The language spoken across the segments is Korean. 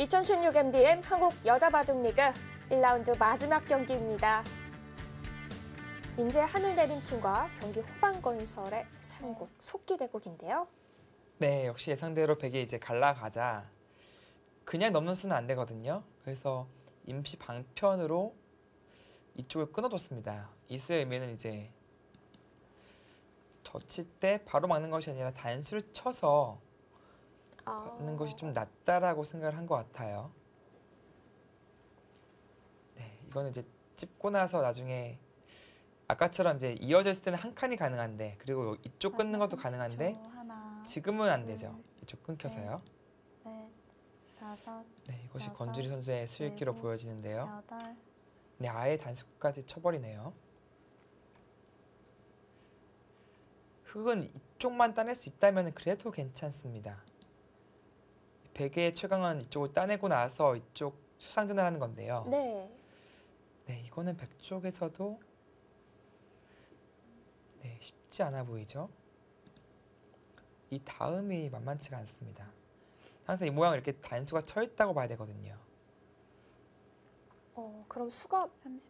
2016 MDM 한국 여자 바둑리그 1라운드 마지막 경기입니다. 인제 하늘내림팀과 경기 호반건설의 3국 속기대국인데요. 네, 역시 예상대로 백이 이제 갈라가자 그냥 넘는 수는 안 되거든요. 그래서 임시 방편으로 이쪽을 끊어뒀습니다. 이 수의 의미는 이제 젖힐 때 바로 막는 것이 아니라 단수를 쳐서 막는 것이 좀 낫다라고 생각을 한 것 같아요. 네, 이거는 이제 찝고 나서 나중에 아까처럼 이제 이어져 있을 때는 한 칸이 가능한데, 그리고 이쪽 끊는 것도 가능한데 지금은 안 되죠. 이쪽 끊겨서요. 네, 이것이 권주리 선수의 수익기로 보여지는데요. 네, 아예 단수까지 쳐버리네요. 흑은 이쪽만 따낼 수 있다면 그래도 괜찮습니다. 백의 최강은 이쪽을 따내고 나서 이쪽 수상전을 하는 건데요. 네. 네, 이거는 백 쪽에서도 네, 쉽지 않아 보이죠? 이 다음이 만만치가 않습니다. 항상 이 모양을 이렇게 단수가 쳐 있다고 봐야 되거든요. 그럼 수가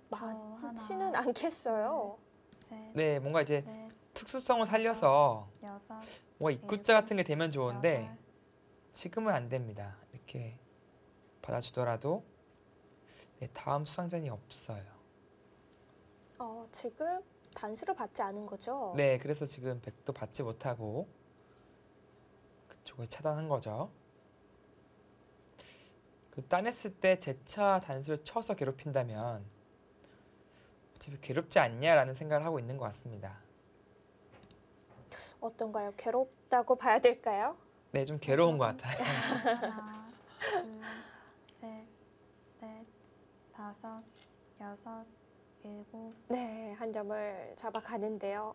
많지는 않겠어요. 네, 뭔가 이제 특수성을 살려서 뭔가 입구자 같은 게 되면 좋은데 지금은 안 됩니다. 이렇게 받아주더라도 네, 다음 수상전이 없어요. 지금 단수를 받지 않은 거죠? 네, 그래서 지금 백도 받지 못하고 그쪽을 차단한 거죠. 따냈을 때 재차 단수를 쳐서 괴롭힌다면 어차피 괴롭지 않냐라는 생각을 하고 있는 것 같습니다. 어떤가요? 괴롭다고 봐야 될까요? 네, 좀 괴로운 것 같아요. 하나, 둘, 셋, 넷, 다섯, 여섯, 일곱. 네, 한 점을 잡아가는데요.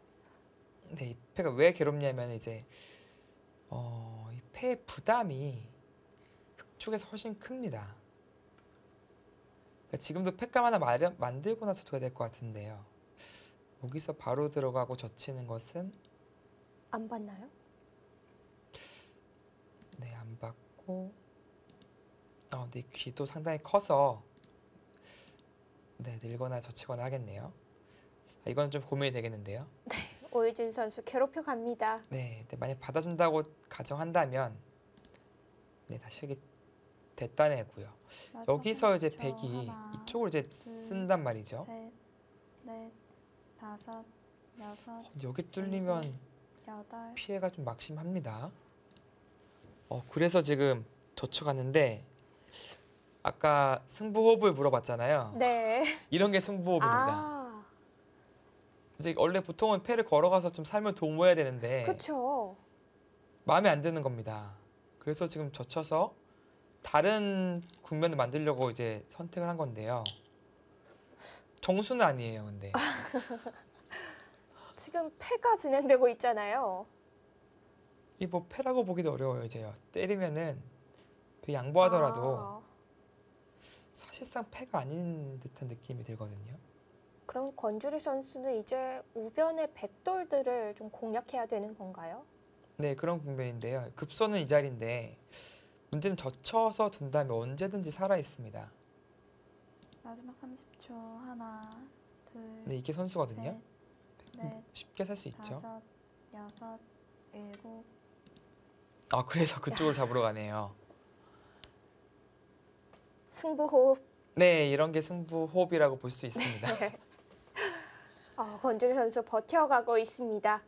네, 이 패가 왜 괴롭냐면 이제 이 패의 부담이 흑 쪽에서 훨씬 큽니다. 그러니까 지금도 패감 하나 만들고 나서 둬야 될 것 같은데요. 여기서 바로 들어가고 젖히는 것은 안 봤나요? 네, 안 받고 근데 귀도 상당히 커서 네, 늘거나 젖히거나 하겠네요. 이건 좀 고민이 되겠는데요. 네, 오유진 선수 괴롭혀 갑니다. 네, 만약 받아준다고 가정한다면 네, 다시 이게 됐다내고요. 여기서 이제 백이 이쪽으로 이제 쓴단 말이죠. 셋, 넷, 다섯, 여섯. 여기 뚫리면 여덟. 피해가 좀 막심합니다. 그래서 지금 젖혀갔는데 아까 승부호흡을 물어봤잖아요. 네. 이런 게 승부호흡입니다. 이제 원래 보통은 패를 걸어가서 좀 삶을 도모해야 되는데 그렇죠. 마음에 안 드는 겁니다. 그래서 지금 젖혀서 다른 국면을 만들려고 이제 선택을 한 건데요. 정수는 아니에요, 근데. 지금 패가 진행되고 있잖아요. 이 뭐 패라고 보기도 어려워요, 이제요. 때리면은 양보하더라도 사실상 패가 아닌 듯한 느낌이 들거든요. 그럼 권주리 선수는 이제 우변의 백돌들을 좀 공략해야 되는 건가요? 네, 그런 국면인데요. 급소는 이 자리인데 문제는 젖혀서 둔다면 언제든지 살아 있습니다. 마지막 30초. 하나, 둘. 네, 이게 선수거든요. 셋, 넷, 쉽게 살 수 있죠. 다섯, 여섯, 일곱. 그래서 그쪽을 잡으러 가네요. 승부호흡. 네, 이런 게 승부호흡이라고 볼 수 있습니다. 네. 권주리 선수 버텨가고 있습니다.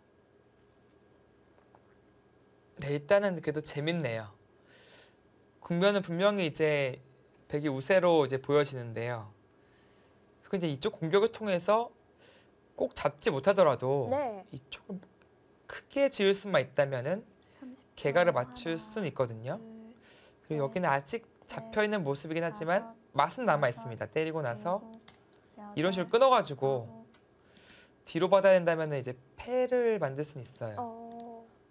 네, 일단은 그래도 재밌네요. 국면은 분명히 이제 백이 우세로 이제 보여지는데요. 그 이제 이쪽 공격을 통해서 꼭 잡지 못하더라도 네. 이쪽을 크게 지을 수만 있다면은 개가를 맞출 수는 있거든요. 그리고 여기는 아직 잡혀 있는 모습이긴 하지만 맛은 남아 있습니다. 때리고 나서 이런 식으로 끊어가지고 뒤로 받아야 된다면은 이제 패를 만들 수는 있어요.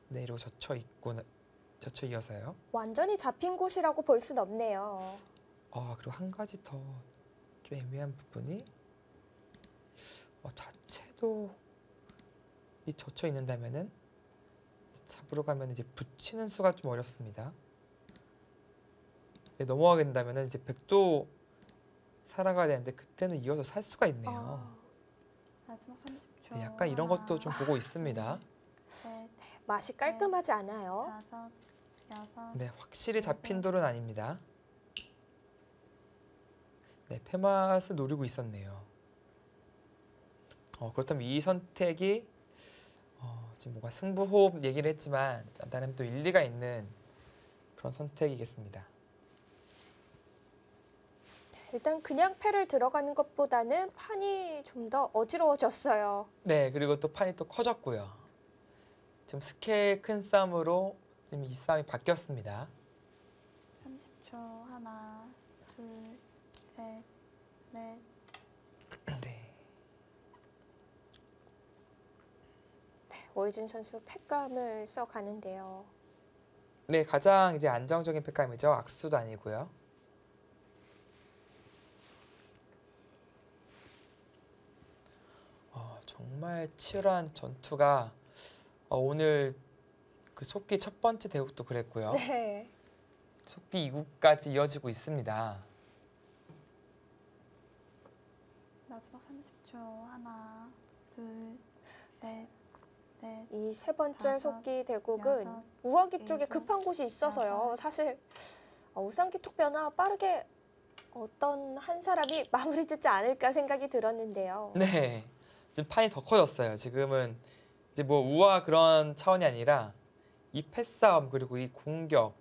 네, 이러고 젖혀 이어서요. 완전히 잡힌 곳이라고 볼 수는 없네요. 그리고 한 가지 더 좀 애매한 부분이 자체도 이 젖혀 있는다면은 잡으러 가면 이제 붙이는 수가 좀 어렵습니다. 네, 넘어가게 된다면 이제 100도 살아가야 되는데 그때는 이어서 살 수가 있네요. 마지막 30초. 네, 약간 이런 것도 좀 보고 있습니다. 셋, 맛이 깔끔하지 않아요. 다섯, 여섯. 네, 확실히 잡힌 돌은 아닙니다. 네, 패맛을 노리고 있었네요. 그렇다면 이 선택이 지금 뭔가 승부호흡 얘기를 했지만 나름 또 일리가 있는 그런 선택이겠습니다. 일단 그냥 패를 들어가는 것보다는 판이 좀 더 어지러워졌어요. 네, 그리고 또 판이 또 커졌고요. 지금 스케일 큰 싸움으로 지금 이 싸움이 바뀌었습니다. 30초. 하나, 둘, 셋, 넷. 네. 오유진 선수 패감을 써가는데요. 네, 가장 이제 안정적인 패감이죠. 악수도 아니고요. 정말 치열한 전투가 오늘 그 속기 첫 번째 대국도 그랬고요. 네. 속기 2국까지 이어지고 있습니다. 마지막 30초. 하나, 둘, 셋, 넷. 이 세 번째 다섯, 속기 대국은 여섯, 우하기 쪽에 일곱, 급한 곳이 있어서요. 여덟. 사실 우상기 쪽 변화 빠르게 어떤 한 사람이 마무리 짓지 않을까 생각이 들었는데요. 네, 지금 판이 더 커졌어요. 지금은 이제 뭐 우와 그런 차원이 아니라 이 패싸움 그리고 이 공격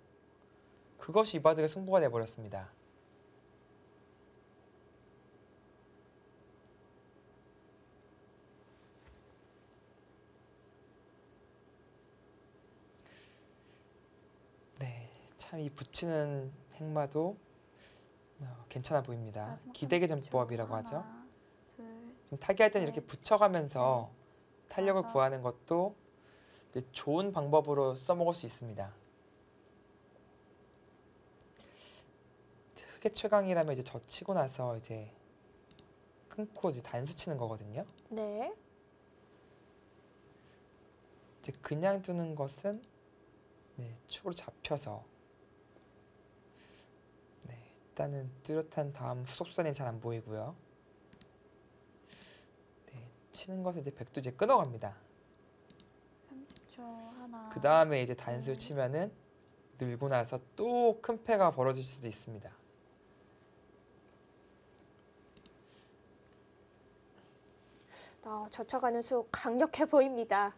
그것이 이바둑의 승부가 돼버렸습니다. 네, 참 이 붙이는 행마도 괜찮아 보입니다. 마지막 기대계 30초. 전법이라고 하죠. 하나, 둘, 좀 타기할 때는 이렇게 셋, 붙여가면서 탄력을 다섯. 구하는 것도 이제 좋은 방법으로 써먹을 수 있습니다. 흑의 최강이라면 이제 젖히고 나서 이제 끊고 이제 단수 치는 거거든요. 네. 이제 그냥 두는 것은 네, 축으로 잡혀서 네, 일단은 뚜렷한 다음 후속 수단이 잘 안 보이고요. 네, 치는 것을 이제 백도 이제 끊어갑니다. 30초. 하나. 그 다음에 이제 단수를 치면은 늘고 나서 또 큰 패가 벌어질 수도 있습니다. 젖혀가는 수 강력해 보입니다.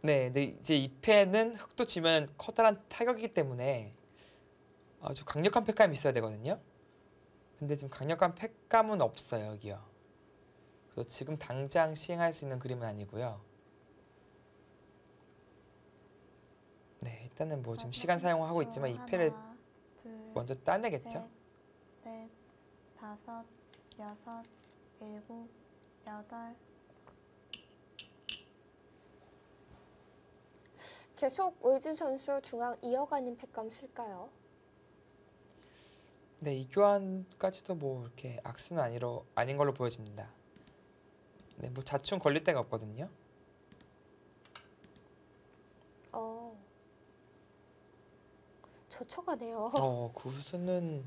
네, 근데 이제 이 패는 흑도 치면 커다란 타격이기 때문에 아주 강력한 패감이 있어야 되거든요. 근데 지금 강력한 패감은 없어요, 여기요. 그래서 지금 당장 시행할 수 있는 그림은 아니고요. 네, 일단은 뭐 지금 마지막 시간 사용하고 30초. 있지만 이 패를 하나, 둘, 먼저 따내겠죠. 셋, 넷, 다섯, 여섯, 일곱, 여덟. 계속 오유진 선수 중앙 이어가는 패감 쓸까요? 네, 이 교환까지도 뭐 이렇게 악수는 아닌 걸로 보여집니다. 네, 뭐 자충 걸릴 데가 없거든요. 젖혀가네요. 구수는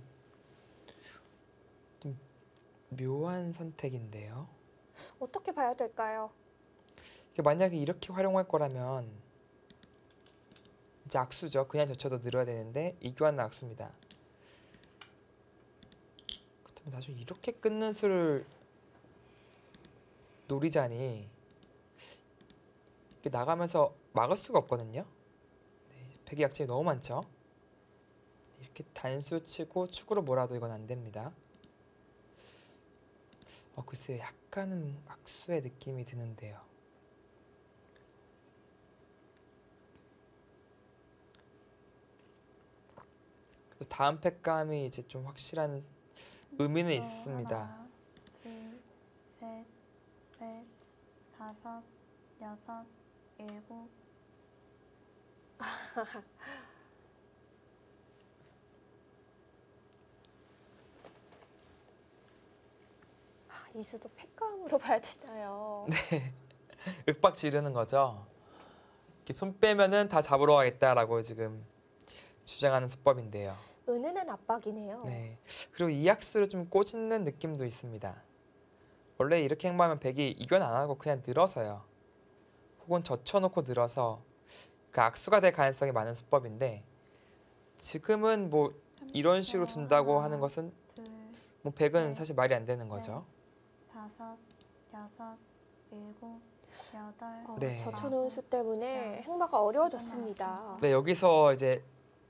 좀 묘한 선택인데요. 어떻게 봐야 될까요? 이게 만약에 이렇게 활용할 거라면 이제 악수죠. 그냥 젖혀도 늘어야 되는데 이 교환은 악수입니다. 그렇다면 나중에 이렇게 끊는 수를 노리자니 이게 나가면서 막을 수가 없거든요. 네, 백이 약점이 너무 많죠. 이렇게 단수 치고 축으로 몰아도 이건 안 됩니다. 글쎄 약간은 악수의 느낌이 드는데요. 다음 패감이 이제 좀 확실한 의미는 30초. 있습니다. 하나, 둘, 셋, 넷, 다섯, 여섯, 일곱. 이 수도 패감으로 봐야 되나요? 윽박 지르는 거죠. 이렇게 손 빼면은 다 잡으러 가겠다라고 지금 주장하는 수법인데요. 은은한 압박이네요. 네. 그리고 이 약수를 좀 꼬집는 느낌도 있습니다. 원래 이렇게 행보하면 백이 이변 안 하고 그냥 늘어서요. 혹은 젖혀놓고 늘어서 그 악수가 될 가능성이 많은 수법인데 지금은 뭐 이런 식으로 둔다고 하는 것은 둘, 뭐 백은 셋, 사실 말이 안 되는 거죠. 다섯, 여섯, 일곱, 여덟. 네. 젖혀놓은 수 때문에 행마가 어려워졌습니다. 네, 여기서 이제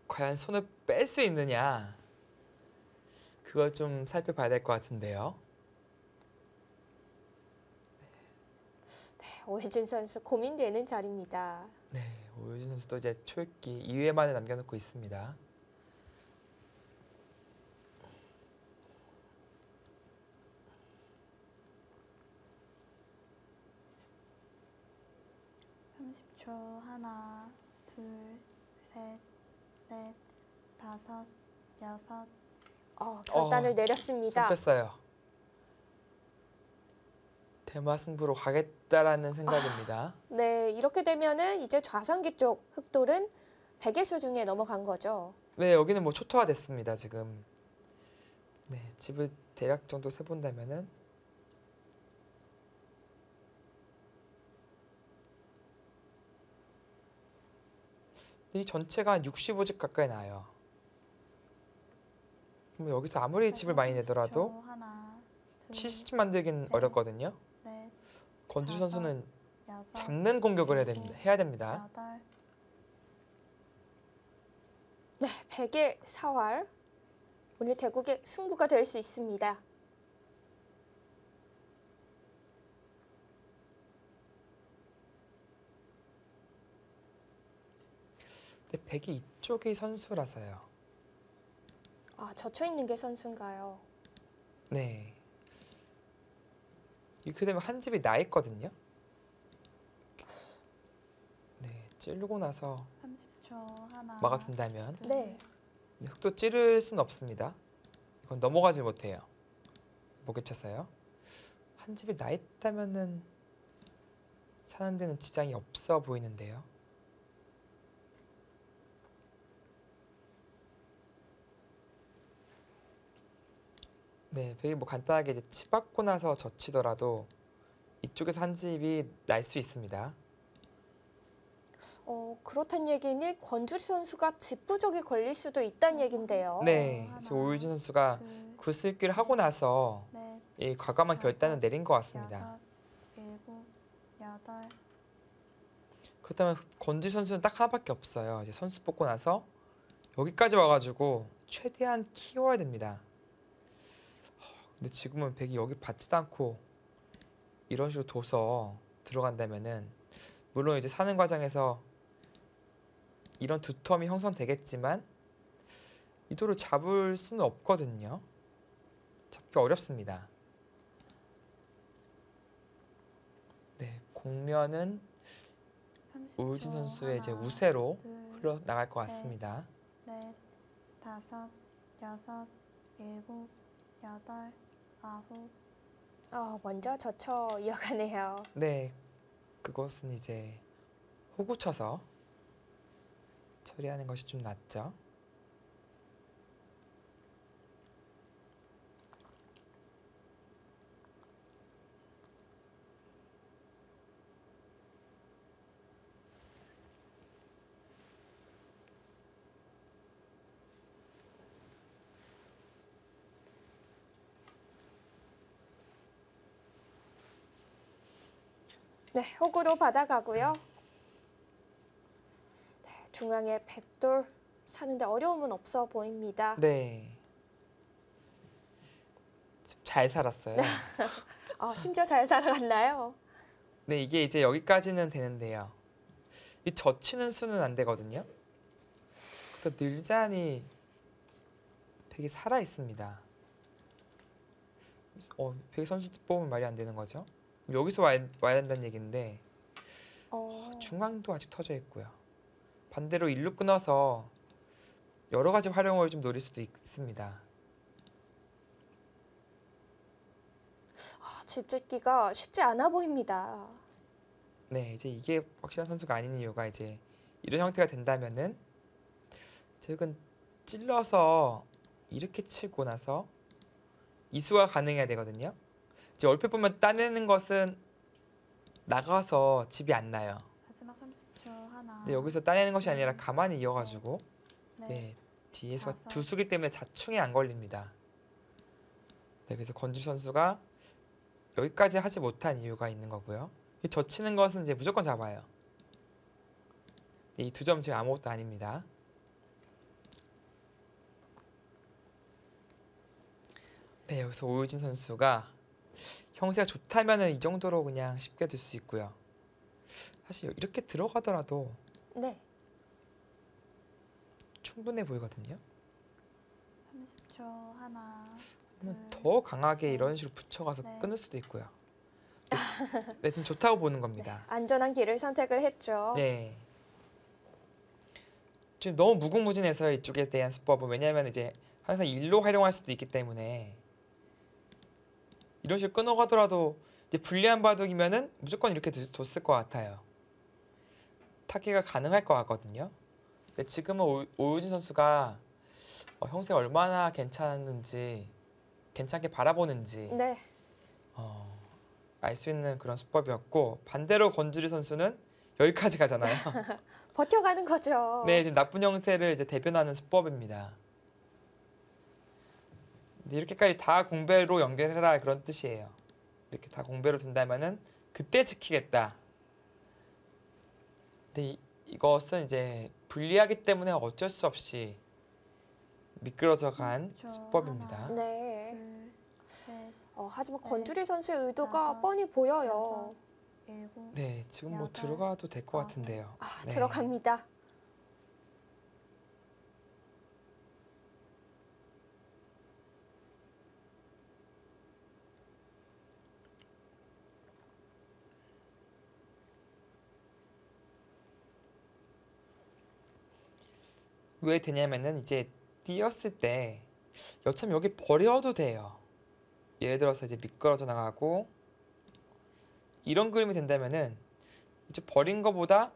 과연 손을 뺄 수 있느냐 그걸 좀 살펴봐야 될 것 같은데요. 오혜진 선수 고민되는 자리입니다. 네, 오유진 선수도 이제 초읽기 2회만에 남겨놓고 있습니다. 30초. 하나, 둘, 셋, 넷, 다섯, 여섯. 결단을 내렸습니다. 손 뺐어요. 대마 승부로 가겠다라는 생각입니다. 네, 이렇게 되면은 이제 좌상기 쪽 흑돌은 백의 수중에 넘어간 거죠. 네, 여기는 뭐 초토화 됐습니다, 지금. 네, 집을 대략 정도 세본다면은 이 전체가 한 65집 가까이 나요. 그럼 여기서 아무리 집을 많이 내더라도 30초. 하나, 둘, 70집 만들긴 셋. 어렵거든요. 넷, 권주리 다섯, 선수는 여섯, 잡는 공격을 해야 됩니다. 여덟. 네, 백의 사활. 오늘 대국의 승부가 될 수 있습니다. 근데 백이 이쪽이 선수라서요. 젖혀 있는 게 선수인가요? 네. 이렇게 되면 한 집이 나 있거든요. 네, 찌르고 나서 30초. 하나, 막아둔다면 둘, 네. 흙도 찌를 순 없습니다. 이건 넘어가지 못해요. 목에 쳐서요. 한 집이 나 있다면은 사는 데는 지장이 없어 보이는데요. 네, 백이 뭐 간단하게 이제 치받고 나서 젖히더라도 이쪽에서 한 집이 날 수 있습니다. 그렇다는 얘기는 권주리 선수가 집 부족이 걸릴 수도 있다는 얘긴데요. 네, 하나, 지금 오유진 선수가 둘, 그 슬기를 하고 나서 넷, 이 과감한 결단을 내린 것 같습니다. 여섯, 일곱, 여덟. 그렇다면 권지 선수는 딱 하나밖에 없어요. 이제 선수 뽑고 나서 여기까지 와가지고 최대한 키워야 됩니다. 근데 지금은 백이 여기 받지도 않고 이런 식으로 둬서 들어간다면은 물론 이제 사는 과정에서 이런 두텀이 형성되겠지만 이 돌을 잡을 수는 없거든요. 잡기 어렵습니다. 네, 공면은 30초. 오유진 선수의 이제 하나, 우세로 둘, 흘러나갈 것 셋. 같습니다. 넷, 다섯, 여섯, 일곱, 여덟, 아홉. 먼저 젖혀 이어가네요. 네, 그것은 이제 호구 쳐서 처리하는 것이 좀 낫죠. 네, 호구로 받아가고요. 네, 중앙에 백돌 사는데 어려움은 없어 보입니다. 네, 지금 잘 살았어요. 심지어 잘 살아갔나요? 네, 이게 이제 여기까지는 되는데요. 이 젖히는 수는 안 되거든요. 또 늘자니 백이 살아 있습니다. 백이 선수 뽑으면 말이 안 되는 거죠. 여기서 와야 된다는 얘기인데 중앙도 아직 터져 있고요. 반대로 일루 끊어서 여러 가지 활용을 좀 노릴 수도 있습니다. 집 짓기가 쉽지 않아 보입니다. 네, 이제 이게 확실한 선수가 아닌 이유가 이제 이런 형태가 된다면은 최근 찔러서 이렇게 치고 나서 이수가 가능해야 되거든요. 이제 얼핏 보면 따내는 것은 나가서 집이 안 나요. 마지막 30초. 하나. 근데 여기서 따내는 것이 아니라 가만히 이어가지고 넷. 네, 뒤에 수가 다섯. 두 수기 때문에 자충이 안 걸립니다. 네, 그래서 건주 선수가 여기까지 하지 못한 이유가 있는 거고요. 이 젖히는 것은 이제 무조건 잡아요. 이 두 점 지금 아무것도 아닙니다. 네, 여기서 오유진 선수가 형세가 좋다면은 이 정도로 그냥 쉽게 들 수 있고요. 사실 이렇게 들어가더라도 네. 충분해 보이거든요. 30초. 하나. 그러면 둘, 더 강하게 셋, 이런 식으로 붙여가서 넷. 끊을 수도 있고요. 네, 지금 좋다고 보는 겁니다. 안전한 길을 선택을 했죠. 네. 지금 너무 무궁무진해서 이쪽에 대한 수법은 왜냐하면 이제 항상 일로 활용할 수도 있기 때문에 이런 식으로 끊어가더라도 이제 불리한 바둑이면은 무조건 이렇게 뒀을 것 같아요. 타기가 가능할 것 같거든요. 근데 지금은 오유진 선수가 형세가 얼마나 괜찮은지 괜찮게 바라보는지 네. 알 수 있는 그런 수법이었고 반대로 건주리 선수는 여기까지 가잖아요. 버텨가는 거죠. 네, 지금 나쁜 형세를 이제 대변하는 수법입니다. 근데 이렇게까지 다 공배로 연결해라 그런 뜻이에요. 이렇게 다 공배로 둔다면은 그때 지키겠다. 근데 이것은 이제 불리하기 때문에 어쩔 수 없이 미끄러져 간 그렇죠. 수법입니다. 네. 둘, 셋, 하지만 넷, 건주리 선수의 의도가 다섯, 뻔히 보여요. 일곱. 네, 지금 뭐 여덟, 들어가도 될 것 아홉. 같은데요. 네. 들어갑니다. 왜 되냐면은 이제 띄었을 때 여차하면 여기 버려도 돼요. 예를 들어서 이제 미끄러져 나가고 이런 그림이 된다면은 이제 버린 거보다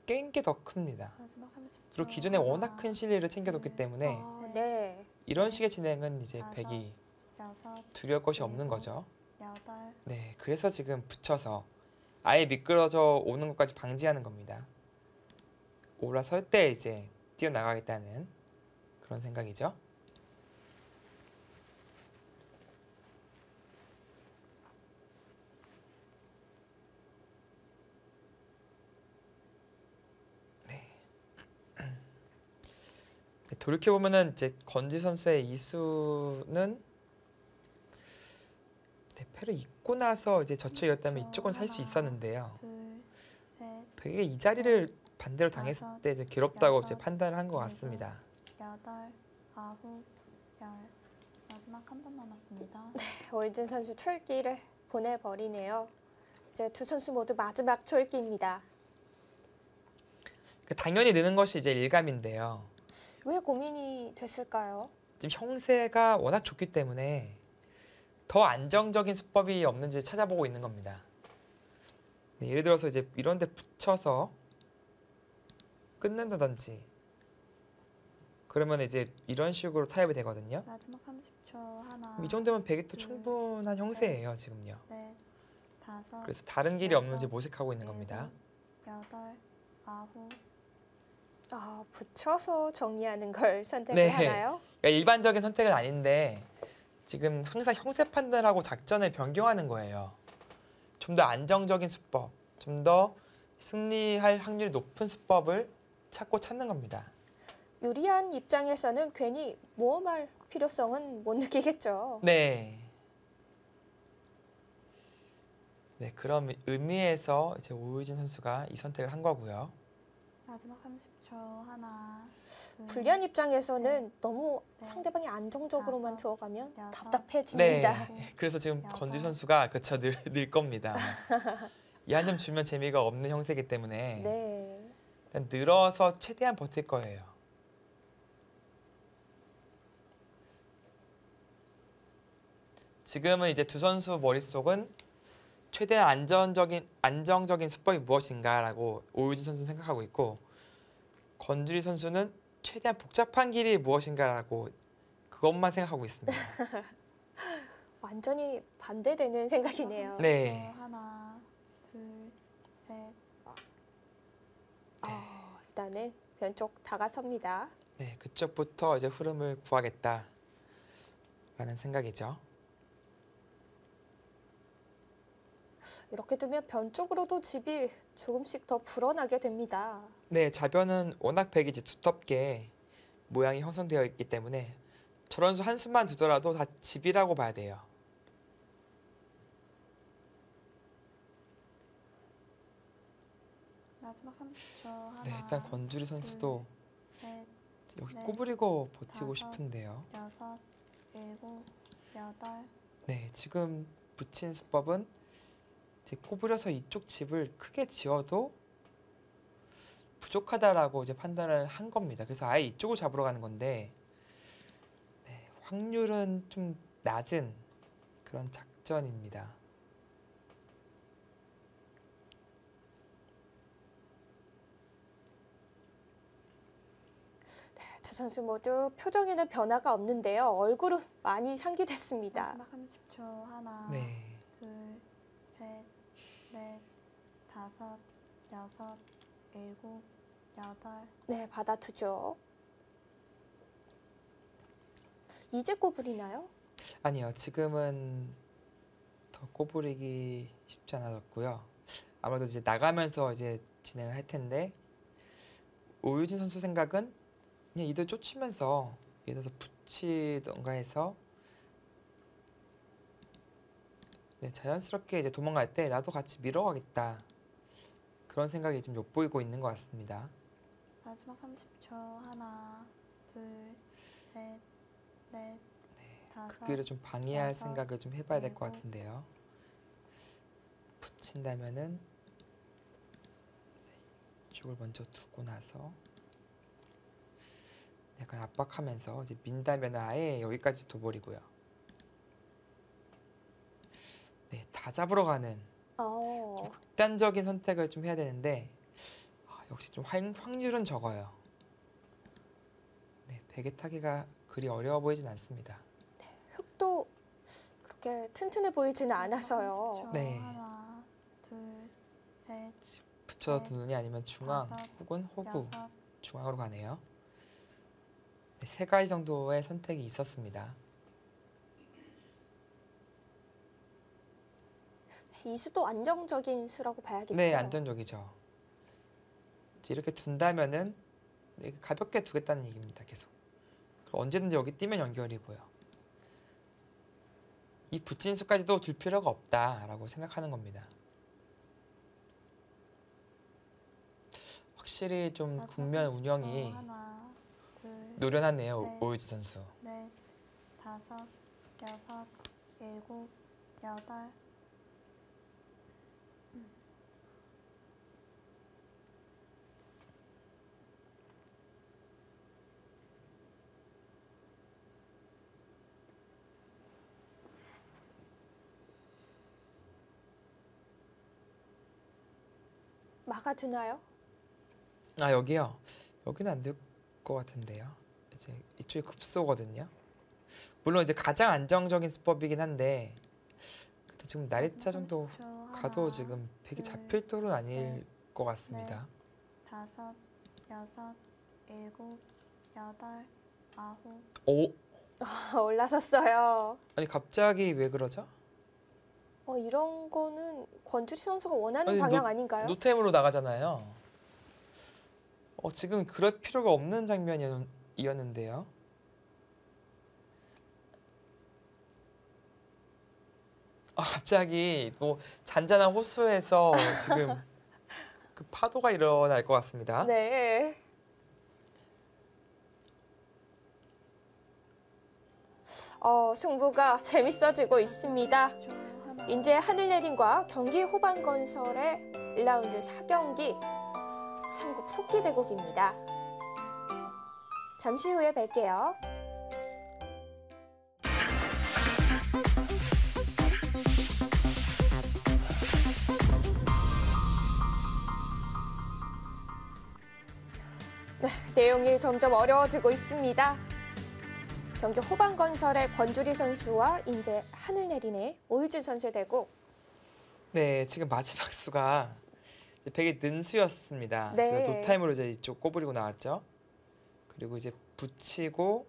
깬 게 더 큽니다. 마지막 30초. 그리고 기존에 워낙 큰 실리를 챙겨뒀기 때문에 네. 이런 식의 진행은 이제 다섯, 백이 여섯, 두려울 것이 없는 일곱. 거죠. 여덟. 네, 그래서 지금 붙여서 아예 미끄러져 오는 것까지 방지하는 겁니다. 올라설 때 이제 뛰어나가겠다는 그런 생각이죠. 돌이켜 보면은 이제 건지 선수의 이수는 대패를 입고 나서 이제 저처이었다면 이쪽은 살 수 있었는데요. 둘, 셋, 백이 이 자리를 반대로 당했을 다섯, 때 이제 괴롭다고 여섯, 이제 판단을 한 것 일곱. 같습니다. 여덟, 아홉, 열. 마지막 한 번 남았습니다. 오유진 선수 초읽기를 보내버리네요. 이제 두 선수 모두 마지막 초읽기입니다. 당연히 느는 것이 이제 일감인데요. 왜 고민이 됐을까요? 지금 형세가 워낙 좋기 때문에 더 안정적인 수법이 없는지 찾아보고 있는 겁니다. 네, 예를 들어서 이제 이런 데 붙여서 끝낸다든지 그러면 이제 이런 식으로 타협이 되거든요. 마지막 30초. 하나. 이 정도면 백이 또 둘, 충분한 형세예요, 지금요. 넷, 다섯, 그래서 다른 길이 여섯, 없는지 모색하고 있는 겁니다. 여덟, 아홉. 붙여서 정리하는 걸 선택을 네. 하나요? 그러니까 일반적인 선택은 아닌데 지금 항상 형세 판단하고 작전을 변경하는 거예요. 좀 더 안정적인 수법, 좀 더 승리할 확률이 높은 수법을 찾는 겁니다. 유리한 입장에서는 괜히 모험할 필요성은 못 느끼겠죠. 네. 네, 그런 의미에서 이제 오유진 선수가 이 선택을 한 거고요. 마지막 30초. 하나. 둘, 불리한 입장에서는 너무 네. 상대방이 안정적으로만 다섯, 두어가면 여섯, 답답해집니다. 네. 그래서 지금 여덟. 건지 선수가 그쵸 늘 겁니다. 이 한 점 주면 재미가 없는 형세이기 때문에 네. 일단 늘어서 최대한 버틸 거예요. 지금은 이제 두 선수 머릿속은 최대한 안정적인 수법이 무엇인가라고 오유진 선수는 생각하고 있고 건주리 선수는 최대한 복잡한 길이 무엇인가라고 그것만 생각하고 있습니다. 완전히 반대되는 생각이네요. 네. 하나, 둘, 셋. 일단은 변쪽 다가섭니다. 네, 그쪽부터 이제 흐름을 구하겠다라는 생각이죠. 이렇게 두면 변쪽으로도 집이 조금씩 더 불어나게 됩니다. 네, 좌변은 워낙 백이 이제 두텁게 모양이 형성되어 있기 때문에 저런 수 한 수만 두더라도 다 집이라고 봐야 돼요. 마지막 30초. 하나, 네, 일단 권주리 선수도 셋, 여기 넷, 꼬부리고 버티고 다섯. 싶은데요. 여섯, 일곱, 여덟. 네, 지금 붙인 수법은 이제 꼬부려서 이쪽 집을 크게 지어도 부족하다라고 이제 판단을 한 겁니다. 그래서 아예 이쪽을 잡으러 가는 건데 네, 확률은 좀 낮은 그런 작전입니다. 두 선수 모두 표정에는 변화가 없는데요. 얼굴은 많이 상기됐습니다. 마지막 30초. 하나, 네, 둘, 셋, 넷, 다섯, 여섯, 일곱, 여덟. 네, 받아두죠. 이제 꼬부리나요? 아니요, 지금은 더 꼬부리기 쉽지 않아졌고요. 아무래도 이제 나가면서 이제 진행을 할 텐데 오유진 선수 생각은 그냥 이들 쫓으면서 예를 들어서 붙이던가 해서 네, 자연스럽게 이제 도망갈 때 나도 같이 밀어가겠다 그런 생각이 좀 엿보이고 있는 것 같습니다. 마지막 30초. 하나, 둘, 셋, 넷, 다섯. 그 길을 좀 방해할 여섯, 생각을 좀 해봐야 될 것 일곱. 같은데요. 붙인다면은 이쪽을 먼저 두고 나서 약간 압박하면서 이제 민다면 아예 여기까지 둬버리고요. 네, 다 잡으러 가는 좀 극단적인 선택을 좀 해야 되는데 역시 좀 확률은 적어요. 네, 베개 타기가 그리 어려워 보이진 않습니다. 흙도 그렇게 튼튼해 보이지는 않아서요. 30초. 네. 하나, 둘, 셋, 붙여 네. 두느냐 아니면 중앙 다섯, 혹은 호구 여섯. 중앙으로 가네요. 네, 세 가지 정도의 선택이 있었습니다. 이 수도 안정적인 수라고 봐야겠죠. 네, 안정적이죠. 이렇게 둔다면은 네, 가볍게 두겠다는 얘기입니다. 계속. 그리고 언제든지 여기 뛰면 연결이고요. 이 붙인 수까지도 둘 필요가 없다라고 생각하는 겁니다. 확실히 좀 마지막 국면 30초. 운영이 하나, 둘, 노련하네요. 네. 오유진 선수. 넷, 다섯, 여섯, 일곱, 여덟. 막아두나요? 아, 여기요. 여기는 안 될 것 같은데요. 이제 이쪽이 급소거든요. 물론 이제 가장 안정적인 수법이긴 한데 그래도 지금 나리차 정도 30초. 가도 하나, 지금 백이 둘, 잡힐 tor은 아닐 셋, 것 같습니다. 다섯, 여섯, 일곱, 여덟, 아홉. 오, 올라섰어요. 아니 갑자기 왜 그러죠? 이런 거는 권주리 선수가 원하는 아니, 방향 아닌가요? 노템으로 나가잖아요. 지금 그럴 필요가 없는 장면이었는데요. 갑자기 뭐 잔잔한 호수에서 지금 그 파도가 일어날 것 같습니다. 네. 승부가 재밌어지고 있습니다. 30초. 하나, 이제 하늘내림과 경기 호반건설의 1라운드 4경기 3국 속기대국입니다. 잠시 후에 뵐게요. 내용이 점점 어려워지고 있습니다. 경기 후반 건설의 권주리 선수와 이제 하늘내린의 오유진 선수의 대국. 네, 지금 마지막 수가 이제 100의 는수였습니다. 네. 그래서 노타임으로 이제 이쪽 꼬부리고 나왔죠. 그리고 이제 붙이고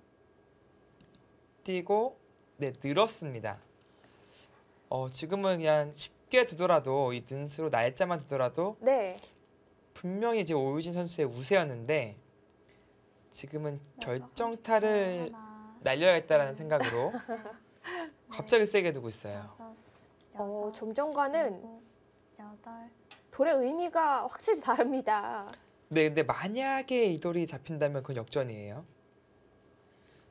뛰고 네, 늘었습니다. 지금은 그냥 쉽게 두더라도 이 는수로 날짜만 두더라도 네. 분명히 이제 오유진 선수의 우세였는데 지금은 결정타를 날려야겠다라는 생각으로 갑자기 세게 두고 있어요. 좀 전과는 일곱, 여덟, 돌의 의미가 확실히 다릅니다. 네, 근데 만약에 이 돌이 잡힌다면 그건 역전이에요.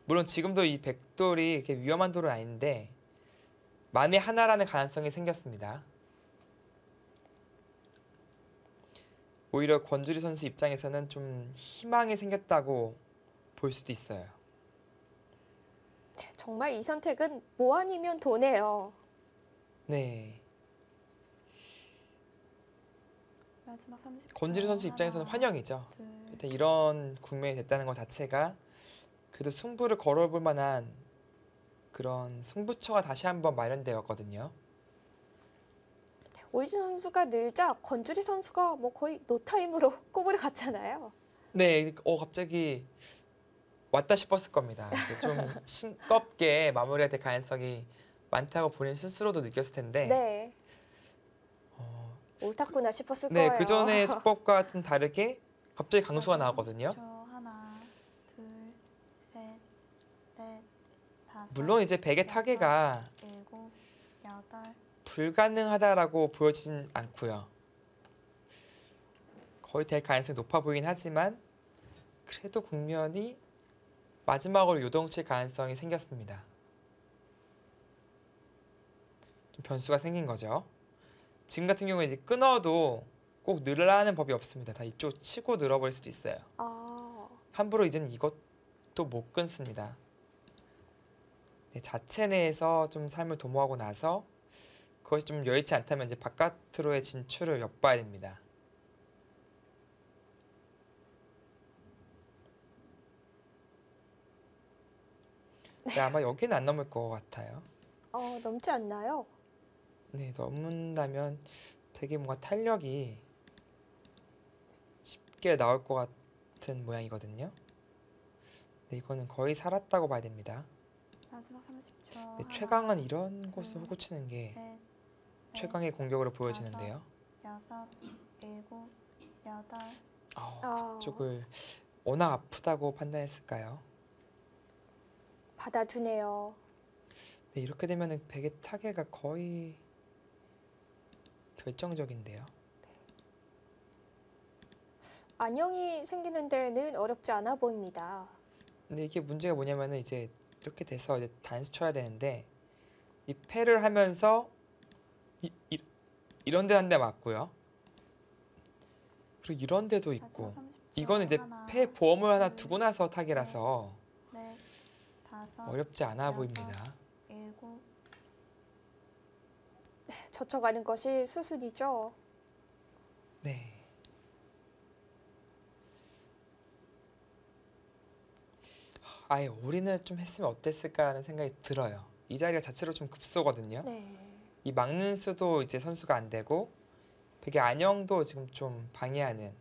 물론 지금도 이 백돌이 이렇게 위험한 돌은 아닌데 만에 하나라는 가능성이 생겼습니다. 오히려 권주리 선수 입장에서는 좀 희망이 생겼다고 볼 수도 있어요. 정말 이 선택은 뭐 아니면 도네요. 네, 마지막 30초. 권주리 선수 입장에서는 하나, 환영이죠. 둘, 일단 이런 국면이 됐다는 것 자체가 그래도 승부를 걸어볼 만한 그런 승부처가 다시 한번 마련되었거든요. 오유진 선수가 늘자 권주리 선수가 뭐 거의 노타임으로 꼬부리 갔잖아요. 네, 갑자기 왔다 싶었을 겁니다. 이게 좀 싱겁게 마무리가 될 가능성이 많다고 본인 스스로도 느꼈을 텐데 네. 옳았구나 싶었을 거예요. 네, 그 전의 수법과 좀 다르게 갑자기 강수가 나왔거든요. 30초. 하나, 둘, 셋, 넷, 다섯, 물론 이제 백의 타개가 일곱, 여덟, 불가능하다라고 보여지진 않고요. 거의 될 가능성이 높아 보이긴 하지만 그래도 국면이 마지막으로 요동칠 가능성이 생겼습니다. 좀 변수가 생긴 거죠. 지금 같은 경우에 이제 끊어도 꼭 늘으라는 법이 없습니다. 다 이쪽 치고 늘어버릴 수도 있어요. 함부로 이제는 이것도 못 끊습니다. 네, 자체 내에서 좀 삶을 도모하고 나서 그것이 좀 여의치 않다면 이제 바깥으로의 진출을 엿봐야 됩니다. 네, 아마 여기는 안 넘을 것 같아요. 넘지 않나요? 네, 넘는다면 되게 뭔가 탄력이 쉽게 나올 것 같은 모양이거든요. 네, 이거는 거의 살았다고 봐야 됩니다. 마지막 30초. 네, 하나, 최강은 이런 곳을 호구 치는 게 셋, 넷, 최강의 공격으로 보여지는데요. 여섯, 일곱, 여덟, 그쪽을 워낙 아프다고 판단했을까요? 받아두네요. 네, 이렇게 되면은 백의 타개가 거의 결정적인데요. 안녕이 생기는 데는 어렵지 않아 보입니다. 근데 이게 문제가 뭐냐면은 이제 이렇게 돼서 이제 단수 쳐야 되는데 이 패를 하면서 이런 데 한 대 맞고요. 그리고 이런 데도 있고 마지막 30초. 이거는 이제 하나, 패 보험을 하나 둘, 두고 나서 타개라서 넷, 다섯, 어렵지 않아 여섯, 보입니다. 일곱, 젖혀가는 것이 수순이죠. 네. 아예 올인을 좀 했으면 어땠을까라는 생각이 들어요. 이 자리가 자체로 좀 급소거든요. 네. 이 막는 수도 이제 선수가 안 되고 백의 안영도 지금 좀 방해하는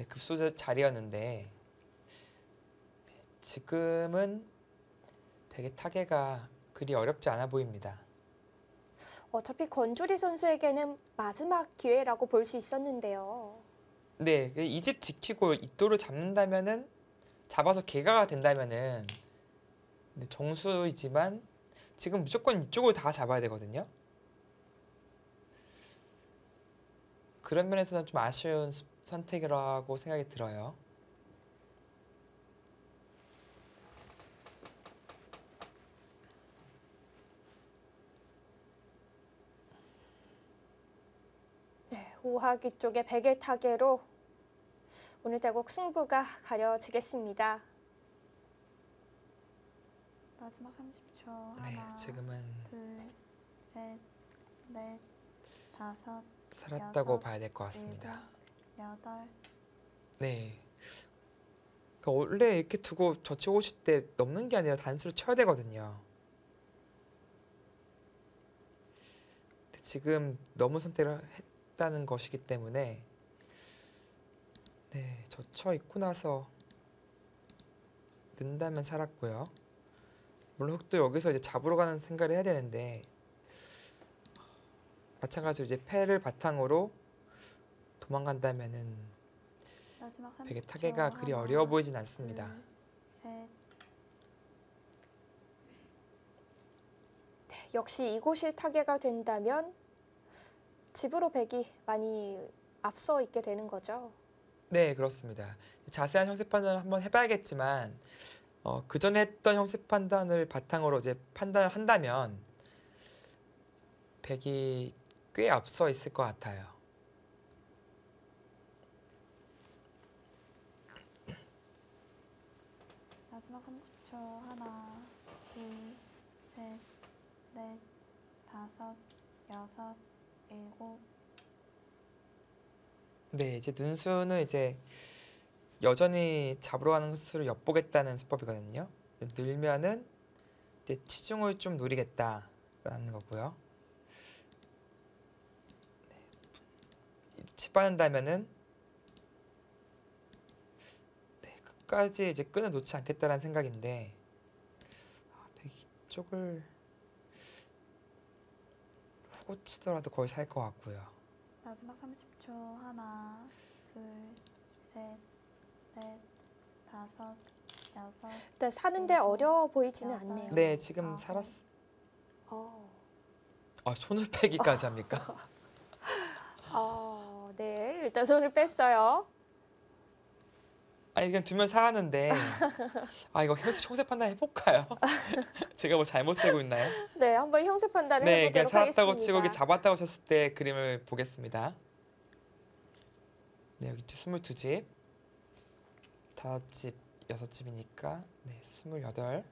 급소 자리였는데 지금은 백의 타개가 그리 어렵지 않아 보입니다. 어차피 권주리 선수에게는 마지막 기회라고 볼 수 있었는데요. 네, 이 집 지키고 이 돌을 잡는다면은 잡아서 개가가 된다면은 정수이지만 지금 무조건 이쪽을 다 잡아야 되거든요. 그런 면에서는 좀 아쉬운 선택이라고 생각이 들어요. 네, 우하기 쪽의 백의 타개로 오늘 대국 승부가 가려지겠습니다. 마지막 30초. 네, 하나, 지금은 둘, 셋, 넷, 다섯, 살았다고 여섯, 봐야 될 것 같습니다. 여덟, 네, 그러니까 원래 이렇게 두고 젖히고 오실 때 넘는 게 아니라 단수를 쳐야 되거든요. 근데 지금 너무 선택을 했다는 것이기 때문에 네, 젖혀 있고 나서 는다면 살았고요. 물론 흑도 여기서 이제 잡으러 가는 생각을 해야 되는데 마찬가지로 이제 패를 바탕으로 도망간다면은 마지막 30초. 되게 타개가 그리 하나, 어려워 보이진 않습니다. 둘, 셋. 역시 이곳이 타개가 된다면 집으로 백이 많이 앞서 있게 되는 거죠. 네, 그렇습니다. 자세한 형세 판단을 한번 해봐야겠지만 그 전에 했던 형세 판단을 바탕으로 이제 판단을 한다면 백이 꽤 앞서 있을 것 같아요. 마지막 30초. 하나, 둘, 셋, 넷, 다섯, 여섯, 일곱. 네, 이제 능수는 이제 여전히 잡으러 가는 수를 엿보겠다는 수법이거든요. 늘면은 이제 치중을 좀 노리겠다라는 거고요. 네, 치받는다면은 네, 끝까지 이제 끈을 놓지 않겠다라는 생각인데 백 이쪽을 호구 치더라도 거의 살 것 같고요. 마지막 30초. 하나, 둘, 셋, 넷, 다섯, 여섯. 일단 사는데 어려워 보이지는 않네요. 네, 지금 살았. 어, 손을 빼기까지 합니까? 네, 일단 손을 뺐어요. 아니 그냥 두면 살았는데 이거 형세 판단 해볼까요? 제가 뭐 잘못 세고 있나요? 네, 한번 형세 판단을 네, 그냥 해보도록 살았다고 하겠습니다. 치고 이게 잡았다고 쳤을 때 그림을 보겠습니다. 네, 여기 22집, 5집, 6집이니까 네, 28.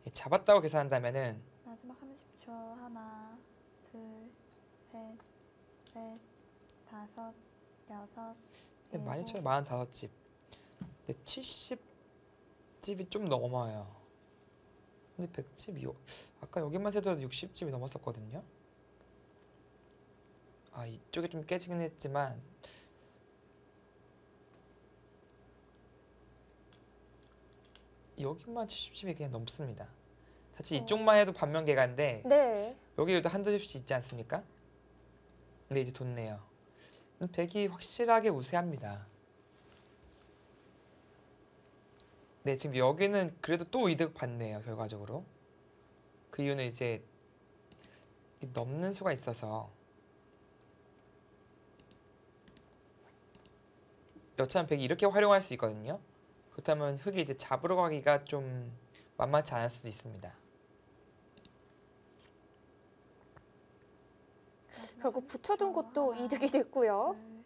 예, 잡았다고 계산한다면은 마지막 30초. 하나, 둘, 셋, 넷, 다섯, 여섯, 네, 많이 쳐요. 일곱. 45집. 네, 70집이 좀 넘어요. 근데 100집이 아까 여기만 세도 60집이 넘었었거든요. 이쪽이 좀 깨지긴 했지만 여기만 70집이 그냥 넘습니다. 사실 이쪽만 해도 반면개가인데 네, 여기도 한두 집씩 있지 않습니까? 근데 이제 돋네요. 100이 확실하게 우세합니다. 네, 지금 여기는 그래도 또 이득 받네요, 결과적으로. 그 이유는 이제 넘는 수가 있어서 여차하면 100이 이렇게 활용할 수 있거든요. 그렇다면 흑이 이제 잡으러 가기가 좀 만만치 않을 수도 있습니다. 결국 붙여둔 것도 이득이 됐고요. 둘,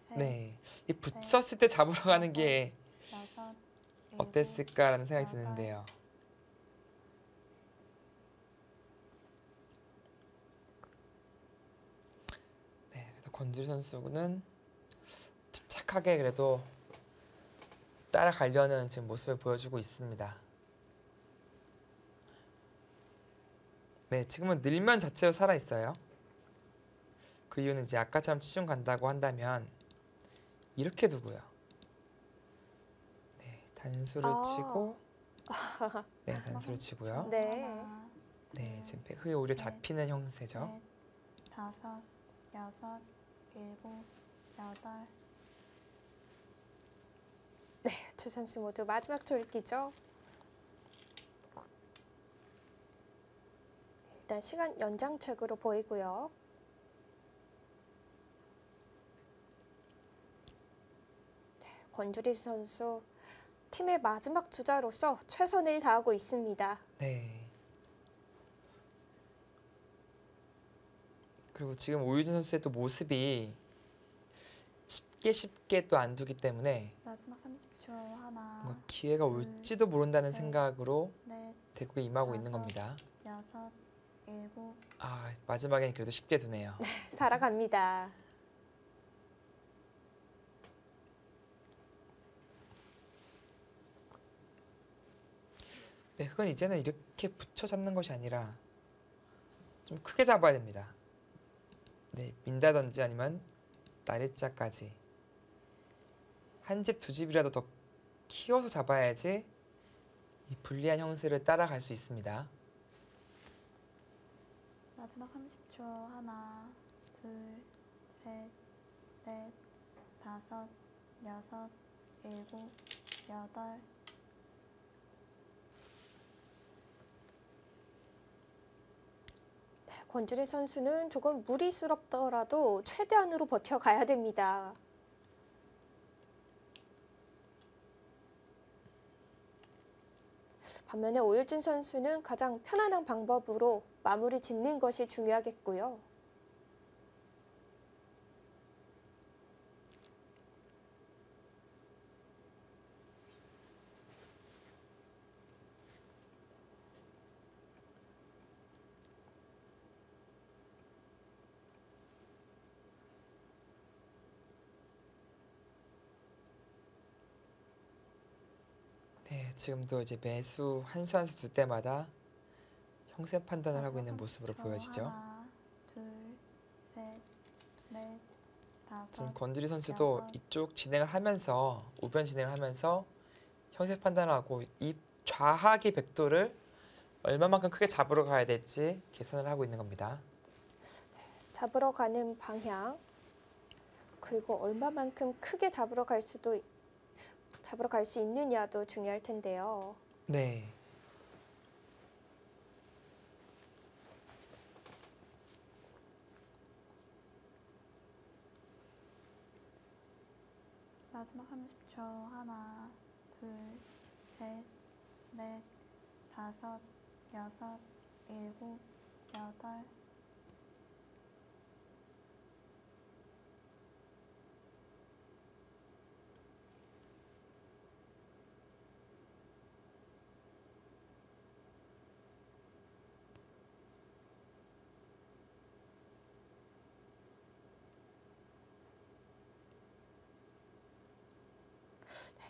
셋, 네, 이 붙였을 때 잡으러 가는 게 여섯, 일곱, 어땠을까라는 생각이 여덟. 드는데요. 네, 그래서 권주리 선수는 침착하게 그래도 따라가려는 지금 모습을 보여주고 있습니다. 네, 지금은 늘면 자체로 살아 있어요. 그 이유는 이제 아까처럼 치중 간다고 한다면 이렇게 두고요. 네, 단수를 치고 네, 단수를 치고요. 네. 하나, 네, 지금 흑이 오히려 잡히는 형세죠. 넷, 다섯, 여섯, 일곱, 여덟. 두 선수 모두 마지막 돌기죠. 일단 시간 연장책으로 보이고요. 권주리 선수 팀의 마지막 주자로서 최선을 다하고 있습니다. 네. 그리고 지금 오유진 선수의 또 모습이 쉽게 또 안 두기 때문에 마지막 30초. 하나, 뭔가 기회가 올지도 모른다는 생각으로 넷, 대국에 임하고 있는 다섯. 겁니다. 여섯, 일곱. 마지막엔 그래도 쉽게 두네요. 살아갑니다. 네, 흙은 이제는 이렇게 붙여 잡는 것이 아니라 좀 크게 잡아야 됩니다. 네, 민다든지 아니면 날일자까지 한 집, 두 집이라도 더 키워서 잡아야지 이 불리한 형세를 따라갈 수 있습니다. 마지막 30초. 하나, 둘, 셋, 넷, 다섯, 여섯, 일곱, 여덟. 권주리 선수는 조금 무리스럽더라도 최대한으로 버텨가야 됩니다. 반면에 오유진 선수는 가장 편안한 방법으로 마무리 짓는 것이 중요하겠고요. 네, 지금도 이제 매수 한 수 한 수 둘 때마다 형세 판단을 하고 있는 모습으로 30초. 보여지죠. 하나, 둘, 셋, 넷, 다섯. 지금 권주리 선수도 여섯. 이쪽 진행을 하면서 우변 진행을 하면서 형세 판단을 하고 이 좌하기 백도를 얼마만큼 크게 잡으러 가야 될지 계산을 하고 있는 겁니다. 잡으러 가는 방향, 그리고 얼마만큼 크게 잡으러 갈 수 있느냐도 중요할 텐데요. 네. 마지막 30초. 하나, 둘, 셋, 넷, 다섯, 여섯, 일곱, 여덟.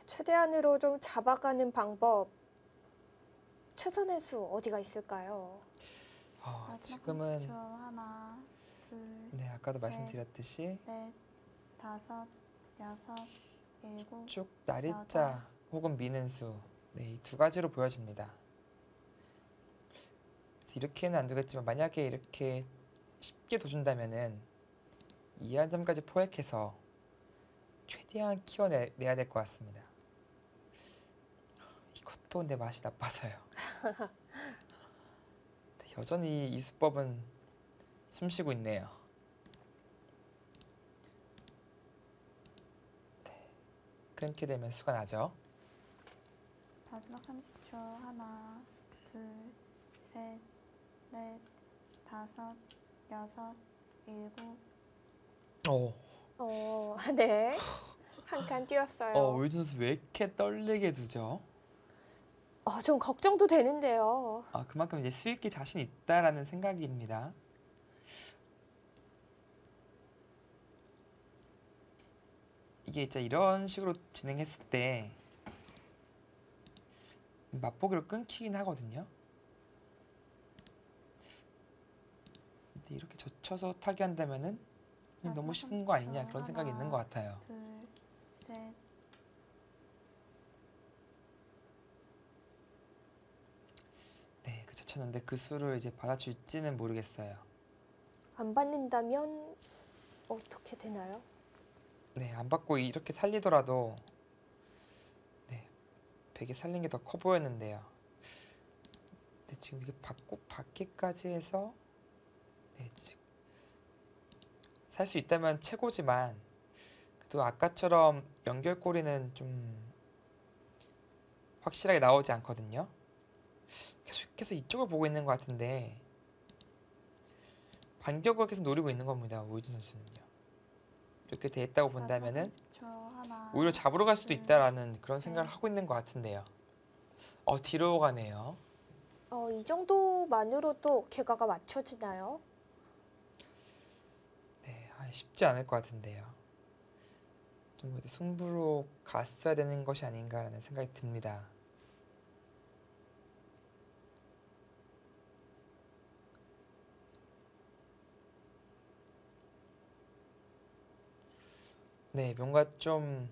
최대한으로 좀 잡아가는 방법, 최선의 수 어디가 있을까요? 마지막 30초. 지금은 하나, 둘, 네, 아까도 셋. 말씀드렸듯이 넷, 다섯, 여섯, 일곱. 쭉 날일자 혹은 미는 수, 네, 이 두 가지로 보여집니다. 이렇게는 안 되겠지만 만약에 이렇게 쉽게 둬준다면은 이 한 점까지 포획해서 최대한 키워내야 될 것 같습니다. 이것도 내 맛이 나빠서요. 여전히 이 수법은 숨쉬고 있네요. 네, 끊게 되면 수가 나죠. 마지막 30초. 하나, 둘, 셋, 넷, 다섯, 여섯, 일곱. 네. 한 칸 뛰었어요. 오유진 선수 왜 이렇게 떨리게 두죠? 좀 걱정도 되는데요. 그만큼 이제 수익기 자신 있다라는 생각입니다. 이게 진짜 이런 식으로 진행했을 때 맛보기로 끊기긴 하거든요. 근데 이렇게 젖혀서 타게 한다면은 그냥 너무 쉬운 거 아니냐 그런 생각이 있는 것 같아요. 둘, 셋. 네, 그 젖혔는데 그 수를 이제 받아줄지는 모르겠어요. 안 받는다면 어떻게 되나요? 네, 안 받고 이렇게 살리더라도 네, 100이 살린 게 더 커 보였는데요. 네, 지금 이게 받기까지 해서 네, 지금 살 수 있다면 최고지만 그래도 아까처럼 연결고리는 좀 확실하게 나오지 않거든요. 계속해서 이쪽을 보고 있는 것 같은데 반격을 계속 노리고 있는 겁니다. 오유진 선수는요. 이렇게 돼 있다고 본다면은 30초. 하나, 오히려 잡으러 갈 수도 있다라는 그런 생각을 하고 있는 것 같은데요. 뒤로 가네요. 이 정도만으로도 개가가 맞춰지나요? 네, 쉽지 않을 것 같은데요. 좀 승부로 갔어야 되는 것이 아닌가라는 생각이 듭니다. 네, 뭔가 좀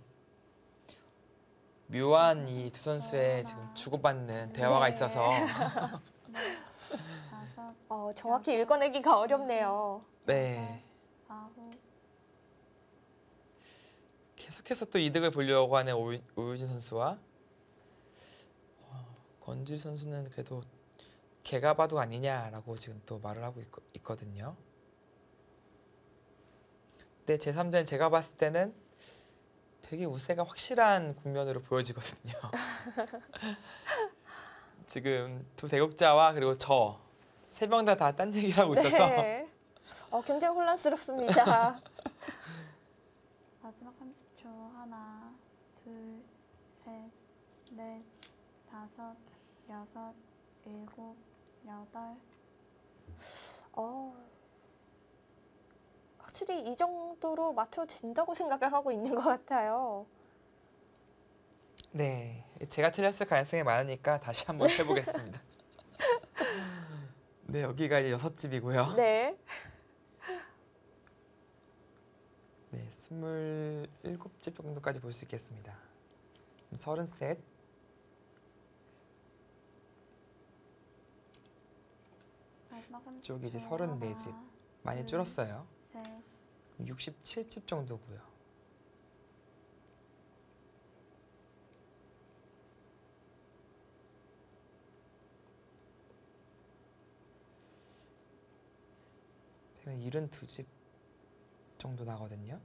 묘한 이 두 선수의 지금 주고받는 대화가 네. 있어서 다섯, 정확히 읽어내기가 어렵네요. 네, 아홉, 계속해서 또 이득을 보려고 하는 오유진 선수와 권주리 선수는 그래도 걔가 봐도 아니냐라고 지금 또 말을 하고 있거든요. 근데 제3자는 제가 봤을 때는 되게 우세가 확실한 국면으로 보여지거든요. 지금 두 대국자와 그리고 저 세 명 다 딴 얘기를 하고 있어서 네. 굉장히 혼란스럽습니다. 마지막 30초. 하나, 둘, 셋, 넷, 다섯, 여섯, 일곱, 여덟. 확실히 이 정도로 맞춰진다고 생각을 하고 있는 것 같아요. 네, 제가 틀렸을 가능성이 많으니까 다시 한번 해보겠습니다. 네, 여기가 이제 6집이고요. 네. 네, 27집 정도까지 볼 수 있겠습니다. 33, 마지막 30초. 이쪽이 이제 34집. 하나, 많이 둘, 줄었어요. 셋, 67집 정도고요. 한 72집 정도 나거든요.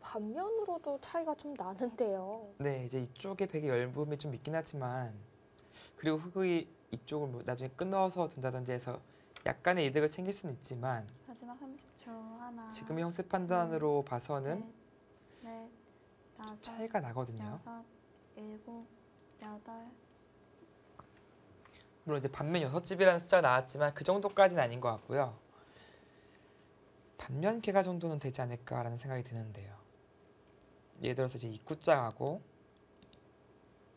반면으로도 차이가 좀 나는데요. 네, 이제 이쪽에 백의 열붐이 좀 있긴 하지만 그리고 흑의 이쪽을 뭐 나중에 끊어서 둔다든지 해서 약간의 이득을 챙길 수는 있지만 마지막 30초. 하나, 지금의 형세 판단으로 봐서는 셋, 넷, 다섯, 차이가 나거든요. 여섯, 일곱, 여덟. 물론 이제 반면 6집이라는 숫자가 나왔지만 그 정도까지는 아닌 것 같고요. 반면 개가 정도는 되지 않을까라는 생각이 드는데요. 예를 들어서 이제 입구장하고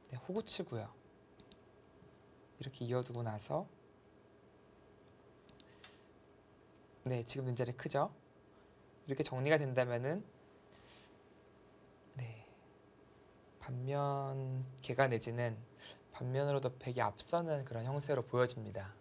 네, 호구치고요. 이렇게 이어두고 나서 네, 지금 눈자리 크죠? 이렇게 정리가 된다면은 네, 반면 개가 내지는 반면으로도 백이 앞서는 그런 형세로 보여집니다.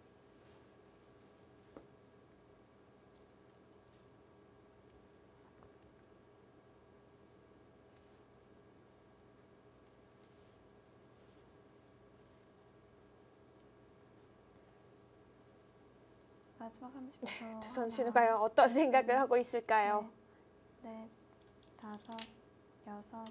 마지막 30초. 두 선수는 과연 어떤 생각을 하고 있을까요? 셋, 넷, 다섯, 여섯.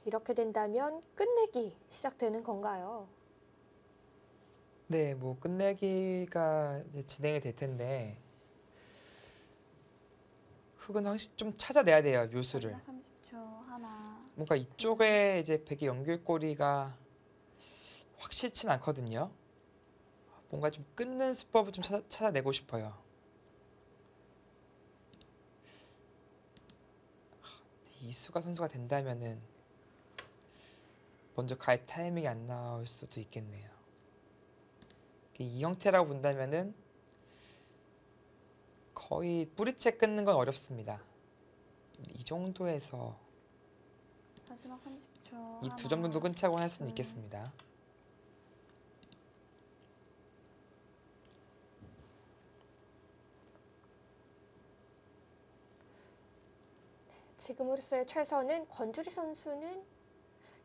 이렇게 된다면 끝내기 시작되는 건가요? 네, 뭐 끝내기가 이제 진행이 될 텐데 흑은 확실히 좀 찾아내야 돼요, 묘수를. 마지막 30초. 하나, 뭔가 이쪽에 이제 백의 연결고리가 확실치는 않거든요. 뭔가 좀 끊는 수법을 좀 찾아내고 싶어요. 이수가 선수가 된다면은 먼저 갈 타이밍이 안 나올 수도 있겠네요. 이 형태라고 본다면은 거의 뿌리채 끊는 건 어렵습니다. 이 정도에서 마지막 30초. 이 두 점 정도 끊자고 할 수는 있겠습니다. 지금으로서의 최선은 권주리 선수는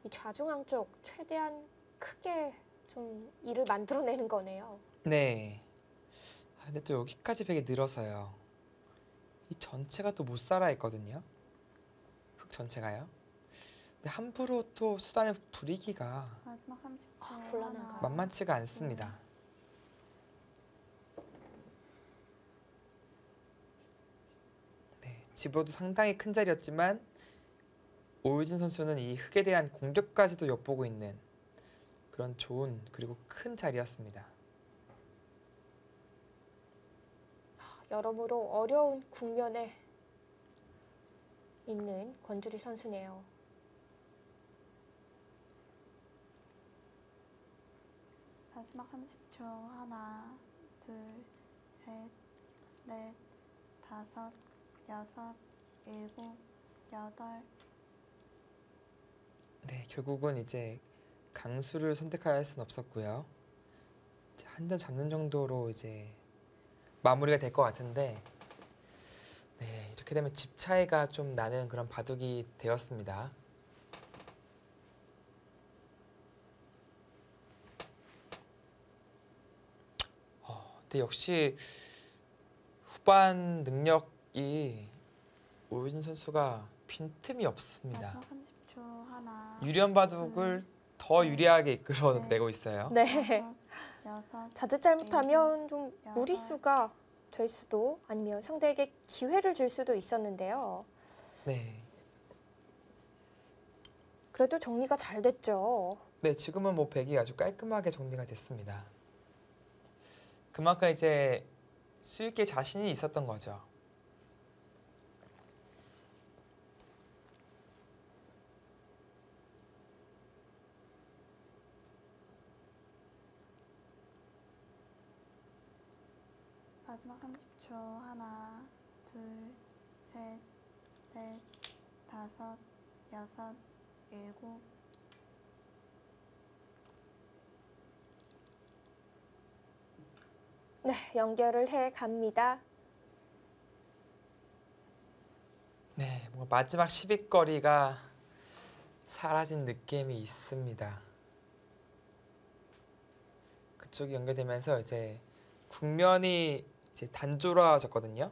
이 좌중앙 쪽 최대한 크게 좀 일을 만들어내는 거네요. 네. 근데 또 여기까지 백이 늘어서요. 이 전체가 또 못 살아 있거든요. 흙 전체가요. 근데 함부로 또 수단을 부리기가 마지막 30초. 곤란한가요? 하나, 만만치가 않습니다. 네, 집어도 상당히 큰 자리였지만 오유진 선수는 이 흙에 대한 공격까지도 엿보고 있는 그런 좋은 그리고 큰 자리였습니다. 여러모로 어려운 국면에 있는 권주리 선수네요. 마지막 30초. 하나, 둘, 셋, 넷, 다섯, 여섯, 일곱, 여덟. 네, 결국은 이제 강수를 선택할 수는 없었고요. 한 점 잡는 정도로 이제 마무리가 될 것 같은데, 네, 이렇게 되면 집 차이가 좀 나는 그런 바둑이 되었습니다. 근데 역시 후반 능력이 오유진 선수가 빈틈이 없습니다. 마지막 30초. 하나, 유리한 바둑을 더 유리하게 이끌어내고 있어요. 네. 다섯, 여섯, 자칫 잘못하면 좀 여덟. 무리수가 될 수도 아니면 상대에게 기회를 줄 수도 있었는데요. 네. 그래도 정리가 잘 됐죠. 네, 지금은 뭐 백이 아주 깔끔하게 정리가 됐습니다. 그만큼 이제 수익에 자신이 있었던 거죠. 마지막 30초. 하나, 둘, 셋, 넷, 다섯, 여섯, 일곱. 네, 연결을 해 갑니다. 네, 뭔가 마지막 10위거리가 사라진 느낌이 있습니다. 그쪽이 연결되면서 이제 국면이 이제 단조로워졌거든요.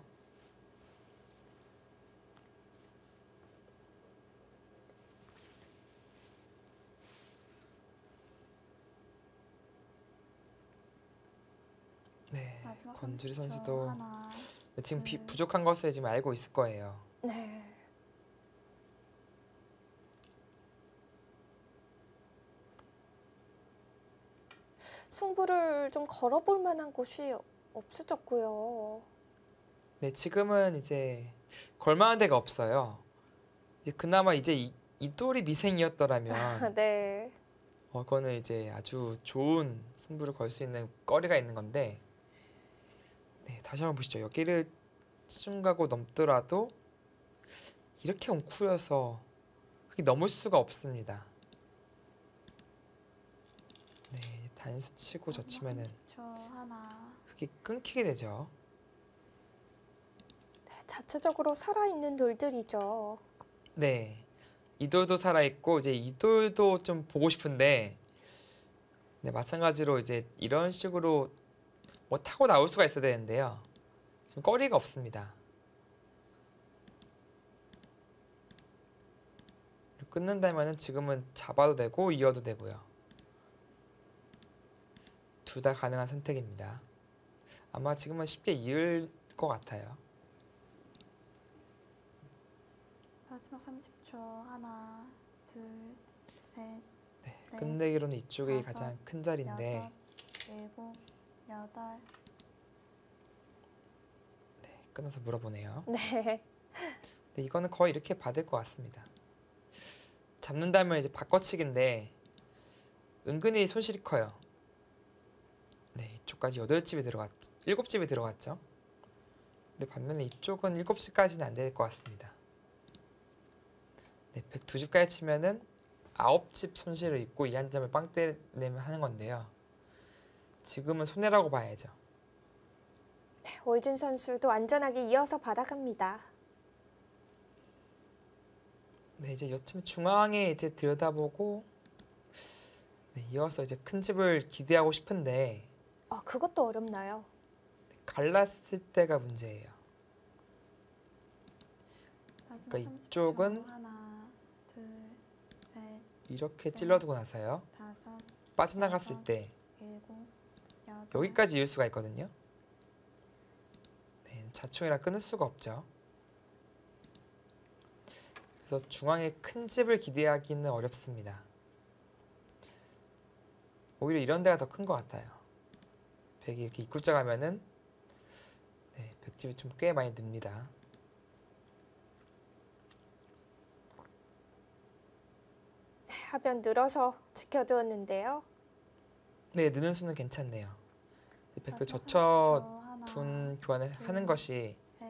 네, 마지막 권주리 30초. 선수도 하나, 지금 둘. 부족한 것을 지금 알고 있을 거예요. 네. 승부를 좀 걸어볼 만한 곳이 없어졌고요. 네, 지금은 이제 걸만한 데가 없어요. 이제 그나마 이제 이돌이 미생이었더라면 네. 그거는 이제 아주 좋은 승부를 걸 수 있는 거리가 있는 건데, 네, 다시 한번 보시죠. 여기를 쭉 가고 넘더라도 이렇게 웅크려서 흙이 넘을 수가 없습니다. 네, 단수 치고 젖히면은 30초. 하나, 흙이 끊기게 되죠. 자체적으로 살아있는 돌들이죠. 네, 이 돌도 살아 있고 이제 이 돌도 좀 보고 싶은데, 네, 마찬가지로 이제 이런 식으로 뭐 타고 나올 수가 있어야 되는데요. 지금 거리가 없습니다. 끊는다면은 지금은 잡아도 되고 이어도 되고요. 둘 다 가능한 선택입니다. 아마 지금은 쉽게 이을 것 같아요. 마지막 30초. 하나, 둘, 셋, 네, 네, 끝내기로는 이쪽이 다섯, 가장 큰 자리인데, 여섯, 일곱, 여덟. 네, 끊어서 물어보네요. 네. 근데 이거는 거의 이렇게 받을 것 같습니다. 잡는다면 이제 바꿔치기인데 은근히 손실이 커요. 네, 이쪽까지 8집이 들어갔, 7집이 들어갔죠. 근데 반면에 이쪽은 7집까지는 안 될 것 같습니다. 네, 102집까지 치면은 9집 손실을 입고 이 한 점을 빵 때리면 하는 건데요. 지금은 손해라고 봐야죠. 오유진 선수도 안전하게 이어서 받아갑니다. 네, 이제 여튼 중앙에 이제 들여다보고, 네, 이어서 이제 큰 집을 기대하고 싶은데 그것도 어렵나요? 갈랐을 때가 문제예요. 마지막 그러니까 30초. 이쪽은 하나, 둘, 셋, 이렇게 찔러두고 나서요. 다섯, 빠져나갔을 여섯, 때 일곱, 여덟. 여기까지 이을 수가 있거든요. 네, 자충이라 끊을 수가 없죠. 그래서 중앙에 큰 집을 기대하기는 어렵습니다. 오히려 이런 데가 더 큰 것 같아요. 백이 이렇게 입구자 가면은, 네, 흙집이 좀 꽤 많이 늡니다. 하변 늘어서 지켜두었는데요. 네, 느는 수는 괜찮네요. 이제 백도 마지막 젖혀 30초. 하나, 둔 교환을 하는 것이 셋,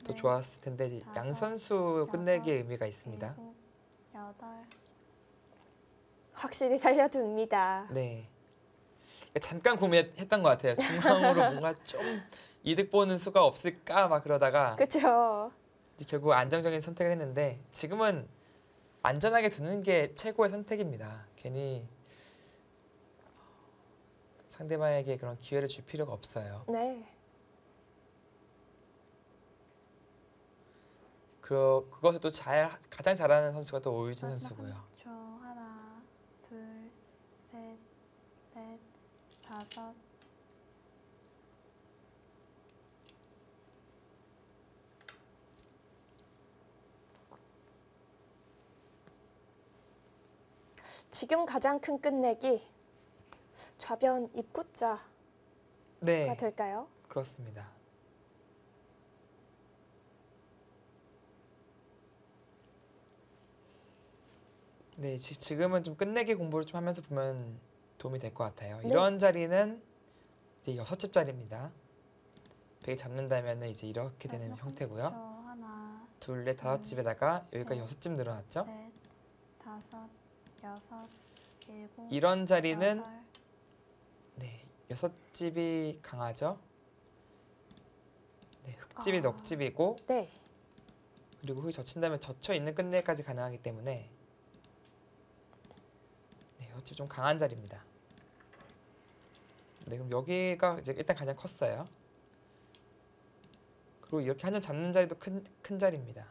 더 넷, 좋았을 텐데 이제 양 다섯, 선수 끝내기의 여섯, 의미가 있습니다. 일곱, 여덟. 확실히 살려둡니다. 네. 잠깐 고민했던 것 같아요. 중앙으로 뭔가 좀 이득 보는 수가 없을까 막 그러다가 그렇죠. 이제 결국 안정적인 선택을 했는데 지금은 안전하게 두는 게 최고의 선택입니다. 괜히 상대방에게 그런 기회를 줄 필요가 없어요. 네. 그것을 또 가장 잘하는 선수가 또 오유진 마지막 선수고요. 30초. 하나, 둘, 셋, 넷, 다섯. 지금 가장 큰 끝내기 좌변 입구자가 네, 될까요? 그렇습니다. 네, 지금은 좀 끝내기 공부를 좀 하면서 보면 도움이 될 것 같아요. 네. 이런 자리는 이제 6집 자리입니다. 백이 잡는다면 이제 이렇게 되는 마지막 형태고요. 30초. 하나, 둘, 넷, 5집에다가 여기까지 6집 늘어났죠? 넷, 다섯, 여섯, 일곱, 이런 자리는 여덟. 네, 6집이 강하죠? 네, 흙집이 아. 넉집이고 네. 그리고 흙이 젖힌다면 젖혀 있는 끝내기까지 가능하기 때문에 네, 6집 좀 강한 자리입니다. 네, 그럼 여기가 이제 일단 가장 컸어요. 그리고 이렇게 한 점 잡는 자리도 큰 자리입니다.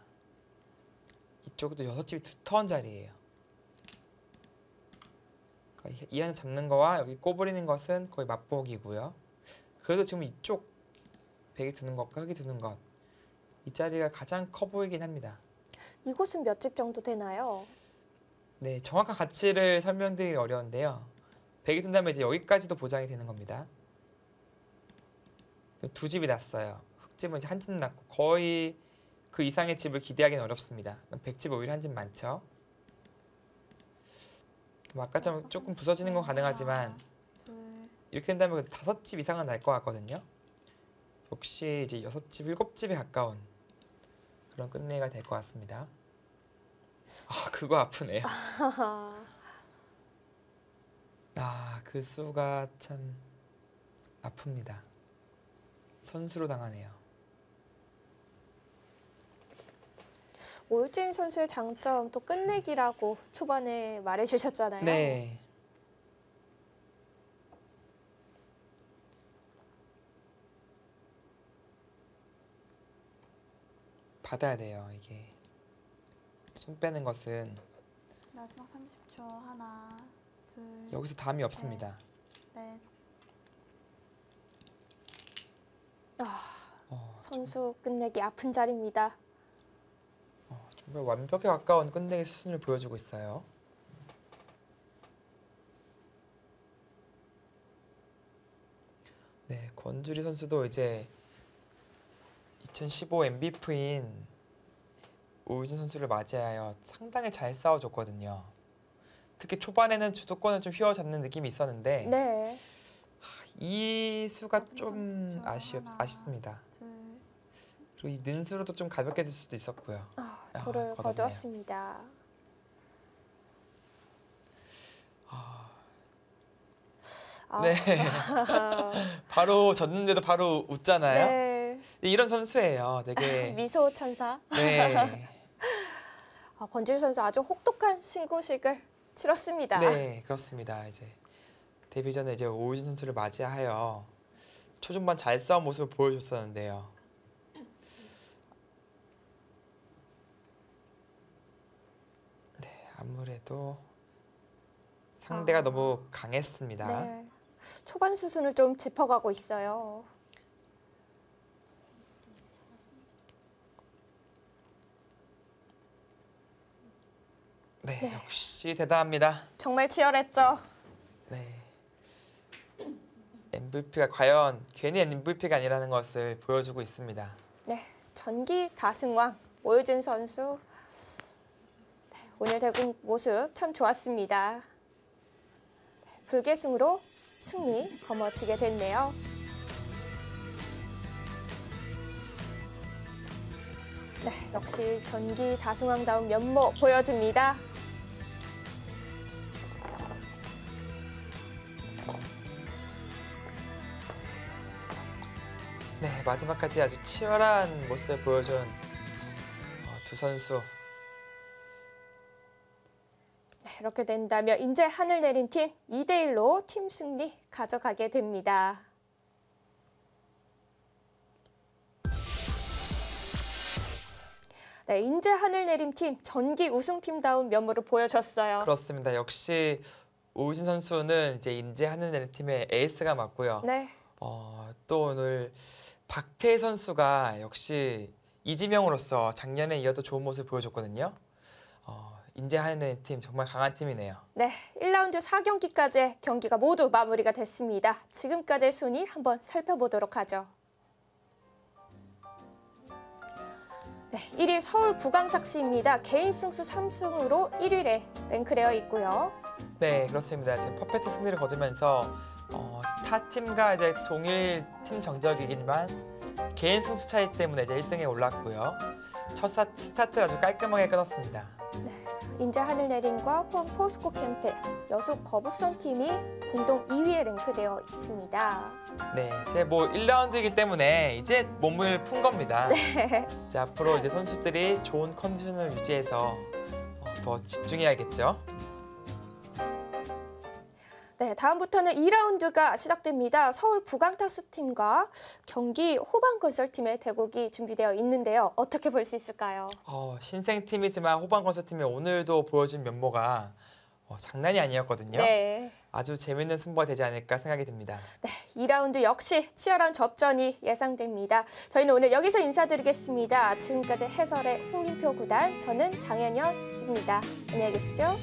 이쪽도 6집이 두터운 자리예요. 그러니까 이 안에 잡는 거와 여기 꼬부리는 것은 거의 맞보기고요. 그래도 지금 이쪽 백이 두는 것과 흙이 두는 것, 이 자리가 가장 커 보이긴 합니다. 이곳은 몇 집 정도 되나요? 네, 정확한 가치를 설명드리기 어려운데요. 백이 둔다면 이제 여기까지도 보장이 되는 겁니다. 2집이 났어요. 흙집은 이제 한 집 났고 거의 그 이상의 집을 기대하기는 어렵습니다. 100집 오히려 한 집 많죠. 아까처럼 조금 부서지는 건 가능하지만 둘, 이렇게 된다면 5집 이상은 날 것 같거든요. 역시 이제 6집, 7집에 가까운 그런 끝내기가 될 것 같습니다. 아, 그거 아프네요. 아, 그 수가 참 아픕니다. 선수로 당하네요. 오유진 선수의 장점 또 끝내기라고 초반에 말해주셨잖아요. 네. 받아야 돼요. 이게 손 빼는 것은 마지막 30초. 하나, 둘, 여기서 담이 없습니다. 넷. 선수 끝내기 아픈 자리입니다. 정말 완벽에 가까운 끝내기 수준을 보여주고 있어요. 네, 권주리 선수도 이제 2015 MVP인 오유진 선수를 맞이하여 상당히 잘 싸워줬거든요. 특히 초반에는 주도권을 좀 휘어잡는 느낌이 있었는데 네. 이 수가 마지막 좀 30초. 하나, 아쉽습니다. 둘, 그리고 이 는수로도 좀 가볍게 될 수도 있었고요. 돌을 거뒀네요. 거두었습니다. 네. 바로 졌는데도 바로 웃잖아요. 네. 이런 선수예요. 되게 미소 천사. 네, 권질 선수 아주 혹독한 신고식을 치렀습니다. 네 그렇습니다. 이제 데뷔 전에 이제 오유진 선수를 맞이하여 초중반 잘 싸운 모습을 보여줬었는데요. 네, 아무래도 상대가 너무 강했습니다. 네. 초반 수순을 좀 짚어가고 있어요. 네, 네. 역시 대단합니다. 정말 치열했죠. 네. MVP가 과연 괜히 MVP가 아니라는 것을 보여주고 있습니다. 네, 전기 다승왕 오유진 선수 오늘 대국 모습 참 좋았습니다. 불계승으로 승리 거머쥐게 됐네요. 네, 역시 전기 다승왕다운 면모 보여줍니다. 네, 마지막까지 아주 치열한 모습을 보여준 두 선수. 네, 이렇게 된다면 이제 하늘내린 팀 2대1로 팀 승리 가져가게 됩니다. 네, 인제 하늘내림 팀 전기 우승팀다운 면모를 보여줬어요. 그렇습니다. 역시 오유진 선수는 이제 인제 하늘내린 팀의 에이스가 맞고요. 네, 또 오늘 박태희 선수가 역시 이지명으로서 작년에 이어도 좋은 모습을 보여줬거든요. 인제 하늘내린 팀 정말 강한 팀이네요. 네, 1라운드 4경기까지 경기가 모두 마무리가 됐습니다. 지금까지의 순위 한번 살펴보도록 하죠. 네, 1위 서울 부강탁시입니다. 개인 승수 3승으로 1위에 랭크되어 있고요. 네, 그렇습니다. 지금 퍼펙트 승리를 거두면서 타 팀과 이제 동일 팀 정적이지만 개인 승수 차이 때문에 이제 1등에 올랐고요. 첫 스타트를 아주 깔끔하게 끊었습니다. 인제 하늘내림과 포스코 캠텔, 여수 거북선 팀이 공동 2위에 랭크되어 있습니다. 네, 이제 뭐 1라운드이기 때문에 이제 몸을 푼 겁니다. 네. 이제 앞으로 이제 선수들이 좋은 컨디션을 유지해서 더 집중해야겠죠. 네, 다음부터는 2라운드가 시작됩니다. 서울 부강타스 팀과 경기 호반건설팀의 대국이 준비되어 있는데요. 어떻게 볼 수 있을까요? 신생팀이지만 호반건설팀이 오늘도 보여준 면모가 장난이 아니었거든요. 네. 아주 재밌는 승부가 되지 않을까 생각이 듭니다. 네, 2라운드 역시 치열한 접전이 예상됩니다. 저희는 오늘 여기서 인사드리겠습니다. 지금까지 해설의 홍민표 구단, 저는 장현이었습니다. 안녕히 계십시오.